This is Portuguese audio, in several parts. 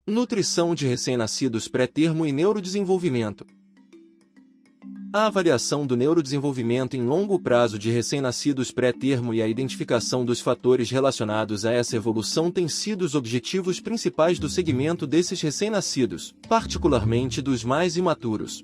Nutrição de recém-nascidos pré-termo e neurodesenvolvimento. A avaliação do neurodesenvolvimento em longo prazo de recém-nascidos pré-termo e a identificação dos fatores relacionados a essa evolução têm sido os objetivos principais do segmento desses recém-nascidos, particularmente dos mais imaturos.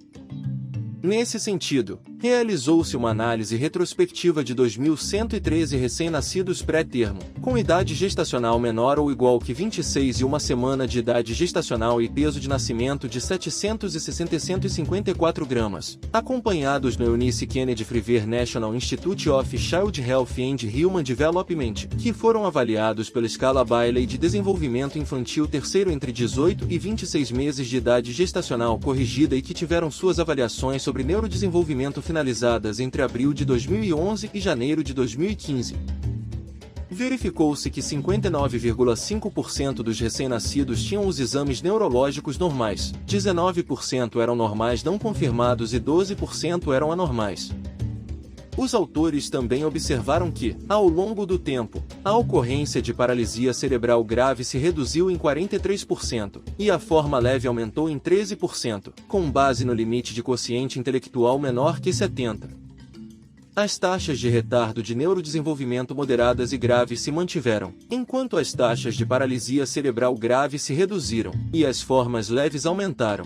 Nesse sentido, realizou-se uma análise retrospectiva de 2.113 recém-nascidos pré-termo, com idade gestacional menor ou igual que 26 e uma semana de idade gestacional e peso de nascimento de 760 e 154 gramas, acompanhados no Eunice Kennedy Shriver National Institute of Child Health and Human Development, que foram avaliados pela escala Bayley de desenvolvimento infantil terceiro entre 18 e 26 meses de idade gestacional corrigida e que tiveram suas avaliações sobre neurodesenvolvimento finalizadas entre abril de 2011 e janeiro de 2015. Verificou-se que 59,5% dos recém-nascidos tinham os exames neurológicos normais, 19% eram normais não confirmados e 12% eram anormais. Os autores também observaram que, ao longo do tempo, a ocorrência de paralisia cerebral grave se reduziu em 43%, e a forma leve aumentou em 13%, com base no limite de quociente intelectual menor que 70. As taxas de retardo de neurodesenvolvimento moderadas e graves se mantiveram, enquanto as taxas de paralisia cerebral grave se reduziram, e as formas leves aumentaram.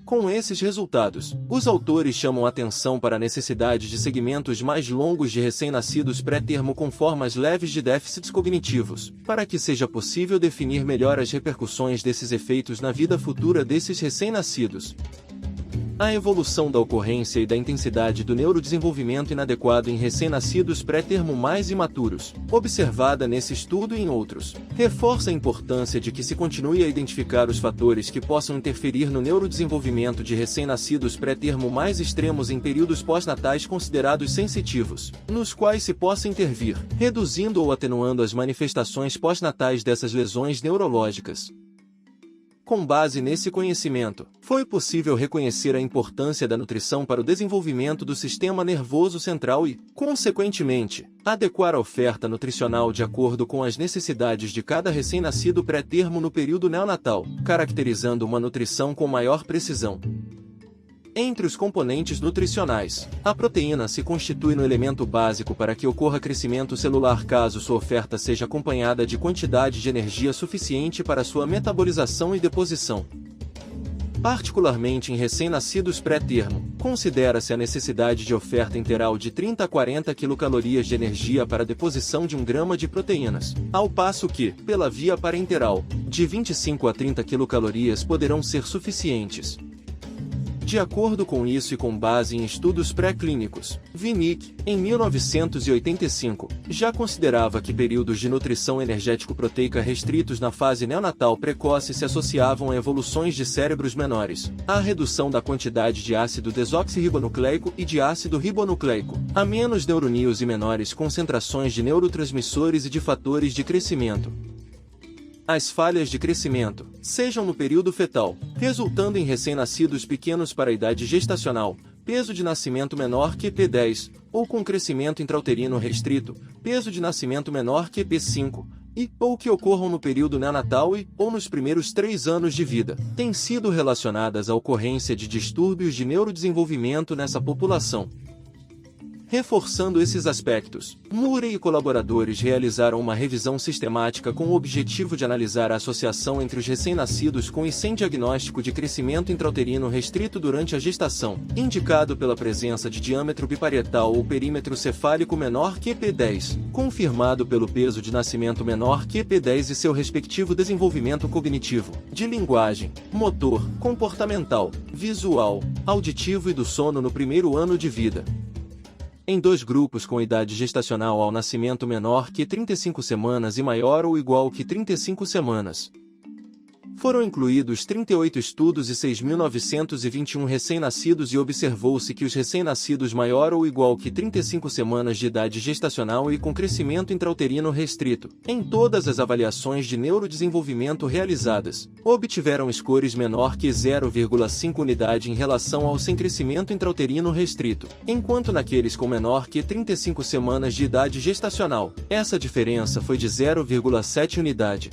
Com esses resultados, os autores chamam atenção para a necessidade de segmentos mais longos de recém-nascidos pré-termo com formas leves de déficits cognitivos, para que seja possível definir melhor as repercussões desses efeitos na vida futura desses recém-nascidos. A evolução da ocorrência e da intensidade do neurodesenvolvimento inadequado em recém-nascidos pré-termo mais imaturos, observada nesse estudo e em outros, reforça a importância de que se continue a identificar os fatores que possam interferir no neurodesenvolvimento de recém-nascidos pré-termo mais extremos em períodos pós-natais considerados sensitivos, nos quais se possa intervir, reduzindo ou atenuando as manifestações pós-natais dessas lesões neurológicas. Com base nesse conhecimento, foi possível reconhecer a importância da nutrição para o desenvolvimento do sistema nervoso central e, consequentemente, adequar a oferta nutricional de acordo com as necessidades de cada recém-nascido pré-termo no período neonatal, caracterizando uma nutrição com maior precisão. Entre os componentes nutricionais, a proteína se constitui no elemento básico para que ocorra crescimento celular caso sua oferta seja acompanhada de quantidade de energia suficiente para sua metabolização e deposição. Particularmente em recém-nascidos pré-termo, considera-se a necessidade de oferta interal de 30 a 40 kcal de energia para a deposição de 1 grama de proteínas, ao passo que, pela via parenteral, de 25 a 30 kcal poderão ser suficientes. De acordo com isso e com base em estudos pré-clínicos, Winnick, em 1985, já considerava que períodos de nutrição energético-proteica restritos na fase neonatal precoce se associavam a evoluções de cérebros menores, à redução da quantidade de ácido desoxirribonucleico e de ácido ribonucleico, a menos neurônios e menores concentrações de neurotransmissores e de fatores de crescimento. As falhas de crescimento, sejam no período fetal, resultando em recém-nascidos pequenos para a idade gestacional, peso de nascimento menor que P10, ou com crescimento intrauterino restrito, peso de nascimento menor que P5, ou que ocorram no período neonatal ou nos primeiros 3 anos de vida, têm sido relacionadas à ocorrência de distúrbios de neurodesenvolvimento nessa população. Reforçando esses aspectos, Murray e colaboradores realizaram uma revisão sistemática com o objetivo de analisar a associação entre os recém-nascidos com e sem diagnóstico de crescimento intrauterino restrito durante a gestação, indicado pela presença de diâmetro biparietal ou perímetro cefálico menor que P10, confirmado pelo peso de nascimento menor que P10 e seu respectivo desenvolvimento cognitivo, de linguagem, motor, comportamental, visual, auditivo e do sono no primeiro ano de vida. Em 2 grupos com idade gestacional ao nascimento menor que 35 semanas e maior ou igual que 35 semanas. Foram incluídos 38 estudos e 6.921 recém-nascidos e observou-se que os recém-nascidos maior ou igual que 35 semanas de idade gestacional e com crescimento intrauterino restrito, em todas as avaliações de neurodesenvolvimento realizadas, obtiveram scores menor que 0,5 unidade em relação ao sem crescimento intrauterino restrito, enquanto naqueles com menor que 35 semanas de idade gestacional, essa diferença foi de 0,7 unidade.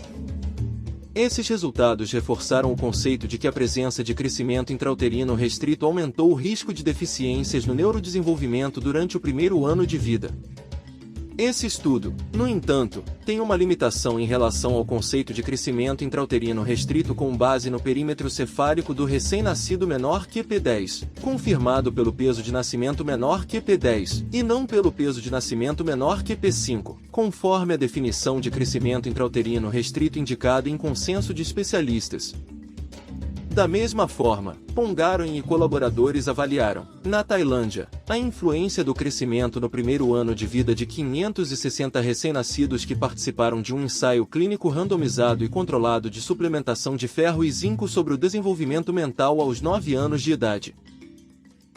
Esses resultados reforçaram o conceito de que a presença de crescimento intrauterino restrito aumentou o risco de deficiências no neurodesenvolvimento durante o primeiro ano de vida. Esse estudo, no entanto, tem uma limitação em relação ao conceito de crescimento intrauterino restrito com base no perímetro cefálico do recém-nascido menor que P10, confirmado pelo peso de nascimento menor que P10, e não pelo peso de nascimento menor que P5, conforme a definição de crescimento intrauterino restrito indicada em consenso de especialistas. Da mesma forma, Pongaroen e colaboradores avaliaram, na Tailândia, a influência do crescimento no primeiro ano de vida de 560 recém-nascidos que participaram de um ensaio clínico randomizado e controlado de suplementação de ferro e zinco sobre o desenvolvimento mental aos 9 anos de idade.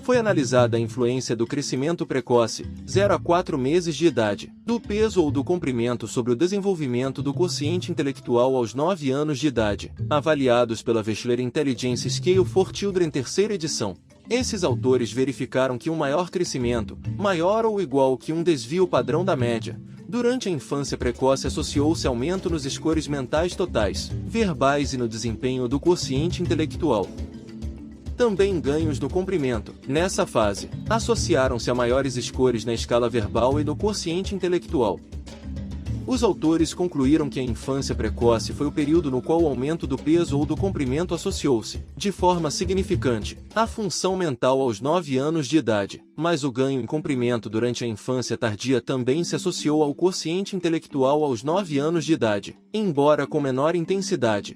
Foi analisada a influência do crescimento precoce, 0 a 4 meses de idade, do peso ou do comprimento sobre o desenvolvimento do quociente intelectual aos 9 anos de idade, avaliados pela Wechsler Intelligence Scale for Children terceira edição. Esses autores verificaram que um maior crescimento, maior ou igual que um desvio padrão da média, durante a infância precoce associou-se a aumento nos scores mentais totais, verbais e no desempenho do quociente intelectual. Também ganhos no comprimento, nessa fase, associaram-se a maiores scores na escala verbal e no quociente intelectual. Os autores concluíram que a infância precoce foi o período no qual o aumento do peso ou do comprimento associou-se, de forma significante, à função mental aos 9 anos de idade, mas o ganho em comprimento durante a infância tardia também se associou ao quociente intelectual aos 9 anos de idade, embora com menor intensidade.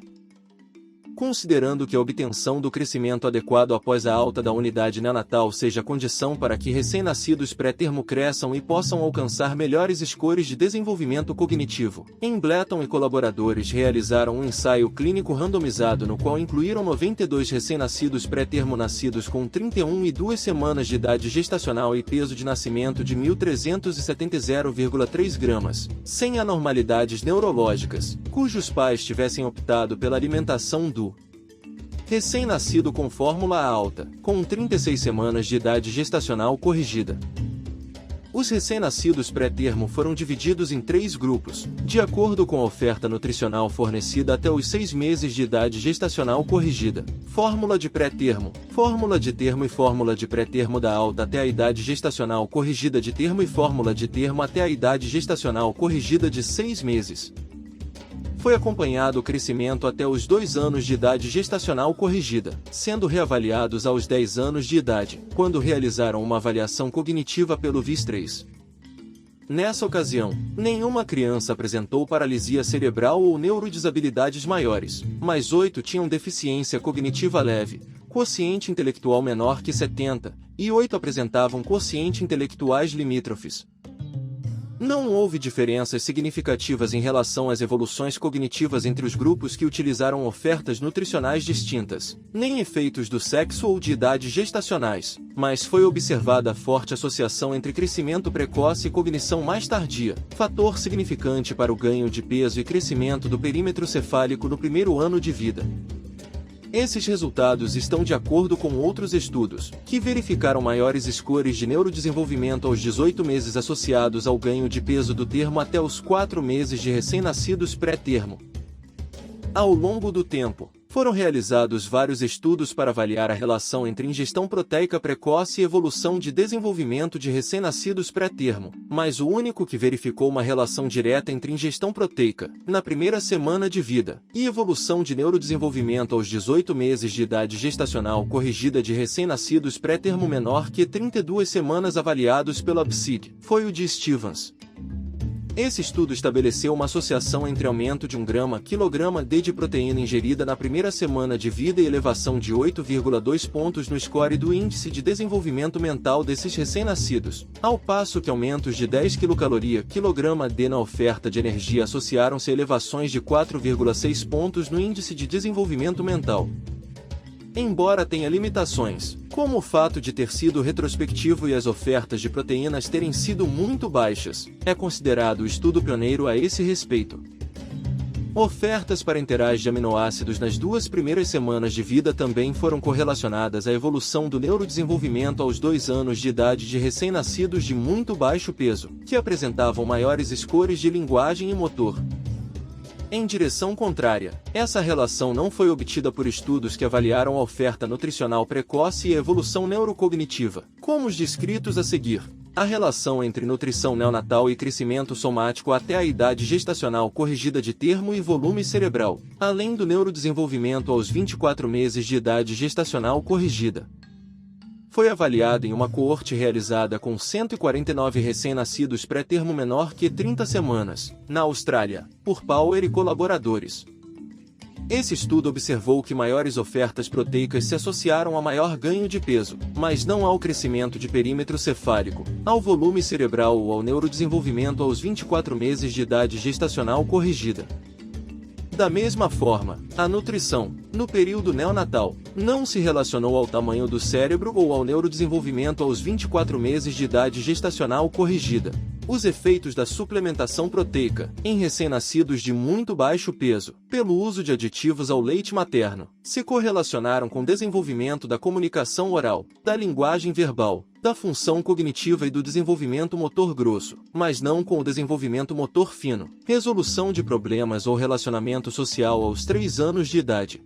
Considerando que a obtenção do crescimento adequado após a alta da unidade neonatal seja condição para que recém-nascidos pré-termo cresçam e possam alcançar melhores scores de desenvolvimento cognitivo, Embleton e colaboradores realizaram um ensaio clínico randomizado no qual incluíram 92 recém-nascidos pré-termo nascidos com 31 e 2 semanas de idade gestacional e peso de nascimento de 1.370,3 gramas, sem anormalidades neurológicas, cujos pais tivessem optado pela alimentação do recém-nascido com fórmula alta, com 36 semanas de idade gestacional corrigida. Os recém-nascidos pré-termo foram divididos em 3 grupos, de acordo com a oferta nutricional fornecida até os 6 meses de idade gestacional corrigida, fórmula de pré-termo, fórmula de termo e fórmula de pré-termo da alta até a idade gestacional corrigida de termo e fórmula de termo até a idade gestacional corrigida de 6 meses. Foi acompanhado o crescimento até os 2 anos de idade gestacional corrigida, sendo reavaliados aos 10 anos de idade, quando realizaram uma avaliação cognitiva pelo VIS-3. Nessa ocasião, nenhuma criança apresentou paralisia cerebral ou neurodesabilidades maiores, mas 8 tinham deficiência cognitiva leve, quociente intelectual menor que 70, e 8 apresentavam quociente intelectuais limítrofes. Não houve diferenças significativas em relação às evoluções cognitivas entre os grupos que utilizaram ofertas nutricionais distintas, nem efeitos do sexo ou de idade gestacionais, mas foi observada forte associação entre crescimento precoce e cognição mais tardia, fator significante para o ganho de peso e crescimento do perímetro cefálico no primeiro ano de vida. Esses resultados estão de acordo com outros estudos, que verificaram maiores scores de neurodesenvolvimento aos 18 meses associados ao ganho de peso do termo até os 4 meses de recém-nascidos pré-termo. Ao longo do tempo, foram realizados vários estudos para avaliar a relação entre ingestão proteica precoce e evolução de desenvolvimento de recém-nascidos pré-termo, mas o único que verificou uma relação direta entre ingestão proteica, na primeira semana de vida, e evolução de neurodesenvolvimento aos 18 meses de idade gestacional corrigida de recém-nascidos pré-termo menor que 32 semanas avaliados pela BSID, foi o de Stevens. Esse estudo estabeleceu uma associação entre aumento de 1 grama/quilograma de proteína ingerida na primeira semana de vida e elevação de 8,2 pontos no score do Índice de Desenvolvimento Mental desses recém-nascidos, ao passo que aumentos de 10 kcal/quilograma na oferta de energia associaram-se a elevações de 4,6 pontos no Índice de Desenvolvimento Mental. Embora tenha limitações, como o fato de ter sido retrospectivo e as ofertas de proteínas terem sido muito baixas, é considerado o estudo pioneiro a esse respeito. Ofertas parenterais de aminoácidos nas 2 primeiras semanas de vida também foram correlacionadas à evolução do neurodesenvolvimento aos 2 anos de idade de recém-nascidos de muito baixo peso, que apresentavam maiores scores de linguagem e motor. Em direção contrária, essa relação não foi obtida por estudos que avaliaram a oferta nutricional precoce e a evolução neurocognitiva, como os descritos a seguir. A relação entre nutrição neonatal e crescimento somático até a idade gestacional corrigida de termo e volume cerebral, além do neurodesenvolvimento aos 24 meses de idade gestacional corrigida. Foi avaliado em uma coorte realizada com 149 recém-nascidos pré-termo menor que 30 semanas, na Austrália, por Power e colaboradores. Esse estudo observou que maiores ofertas proteicas se associaram a maior ganho de peso, mas não ao crescimento de perímetro cefálico, ao volume cerebral ou ao neurodesenvolvimento aos 24 meses de idade gestacional corrigida. Da mesma forma, a nutrição, no período neonatal, não se relacionou ao tamanho do cérebro ou ao neurodesenvolvimento aos 24 meses de idade gestacional corrigida. Os efeitos da suplementação proteica, em recém-nascidos de muito baixo peso, pelo uso de aditivos ao leite materno, se correlacionaram com o desenvolvimento da comunicação oral, da linguagem verbal, da função cognitiva e do desenvolvimento motor grosso, mas não com o desenvolvimento motor fino, resolução de problemas ou relacionamento social aos 3 anos de idade.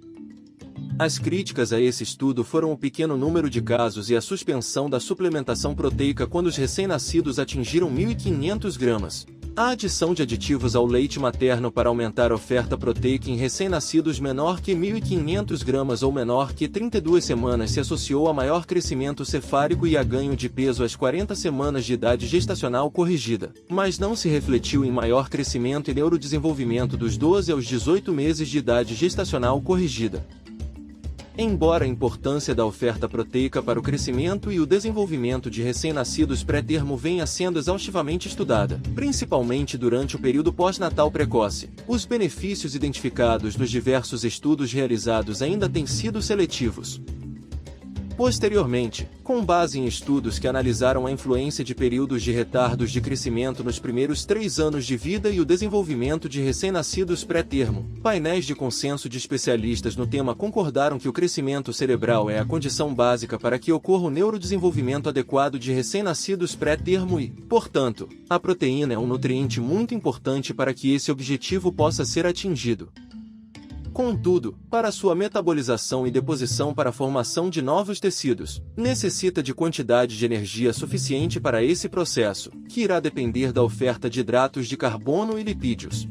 As críticas a esse estudo foram o pequeno número de casos e a suspensão da suplementação proteica quando os recém-nascidos atingiram 1.500 gramas. A adição de aditivos ao leite materno para aumentar a oferta proteica em recém-nascidos menor que 1.500 gramas ou menor que 32 semanas se associou a maior crescimento cefálico e a ganho de peso às 40 semanas de idade gestacional corrigida, mas não se refletiu em maior crescimento e neurodesenvolvimento dos 12 aos 18 meses de idade gestacional corrigida. Embora a importância da oferta proteica para o crescimento e o desenvolvimento de recém-nascidos pré-termo venha sendo exaustivamente estudada, principalmente durante o período pós-natal precoce, os benefícios identificados nos diversos estudos realizados ainda têm sido seletivos. Posteriormente, com base em estudos que analisaram a influência de períodos de retardos de crescimento nos primeiros 3 anos de vida e o desenvolvimento de recém-nascidos pré-termo, painéis de consenso de especialistas no tema concordaram que o crescimento cerebral é a condição básica para que ocorra o neurodesenvolvimento adequado de recém-nascidos pré-termo e, portanto, a proteína é um nutriente muito importante para que esse objetivo possa ser atingido. Contudo, para sua metabolização e deposição para a formação de novos tecidos, necessita de quantidade de energia suficiente para esse processo, que irá depender da oferta de hidratos de carbono e lipídios.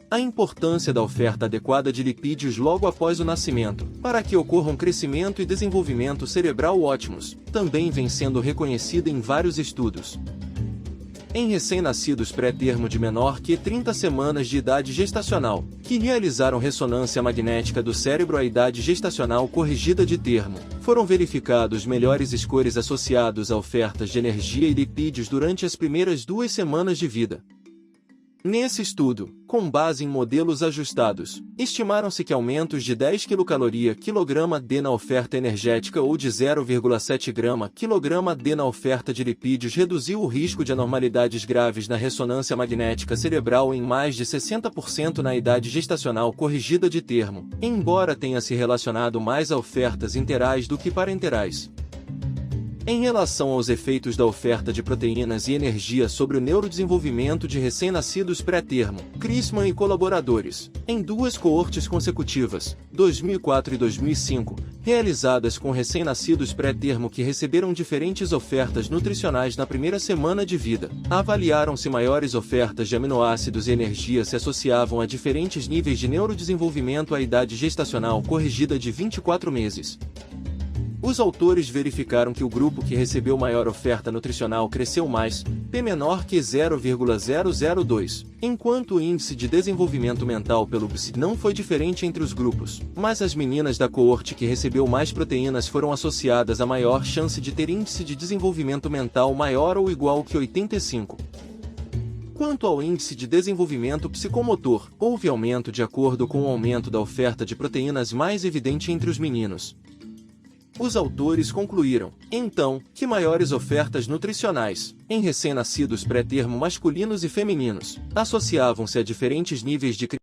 A importância da oferta adequada de lipídios logo após o nascimento, para que ocorram crescimento e desenvolvimento cerebral ótimos, também vem sendo reconhecida em vários estudos. Em recém-nascidos pré-termo de menor que 30 semanas de idade gestacional, que realizaram ressonância magnética do cérebro à idade gestacional corrigida de termo, foram verificados melhores scores associados a ofertas de energia e lipídios durante as primeiras 2 semanas de vida. Nesse estudo, com base em modelos ajustados, estimaram-se que aumentos de 10 kcal/kg-D na oferta energética ou de 0,7 g/kg-D na oferta de lipídios reduziu o risco de anormalidades graves na ressonância magnética cerebral em mais de 60% na idade gestacional corrigida de termo, embora tenha se relacionado mais a ofertas interais do que parenterais. Em relação aos efeitos da oferta de proteínas e energia sobre o neurodesenvolvimento de recém-nascidos pré-termo, Chrisman e colaboradores, em 2 coortes consecutivas, 2004 e 2005, realizadas com recém-nascidos pré-termo que receberam diferentes ofertas nutricionais na primeira semana de vida, avaliaram se maiores ofertas de aminoácidos e energia se associavam a diferentes níveis de neurodesenvolvimento à idade gestacional corrigida de 24 meses. Os autores verificaram que o grupo que recebeu maior oferta nutricional cresceu mais, P menor que 0,002, enquanto o índice de desenvolvimento mental pelo BSI não foi diferente entre os grupos, mas as meninas da coorte que recebeu mais proteínas foram associadas a maior chance de ter índice de desenvolvimento mental maior ou igual que 85. Quanto ao índice de desenvolvimento psicomotor, houve aumento de acordo com o aumento da oferta de proteínas mais evidente entre os meninos. Os autores concluíram, então, que maiores ofertas nutricionais, em recém-nascidos pré-termo masculinos e femininos, associavam-se a diferentes níveis de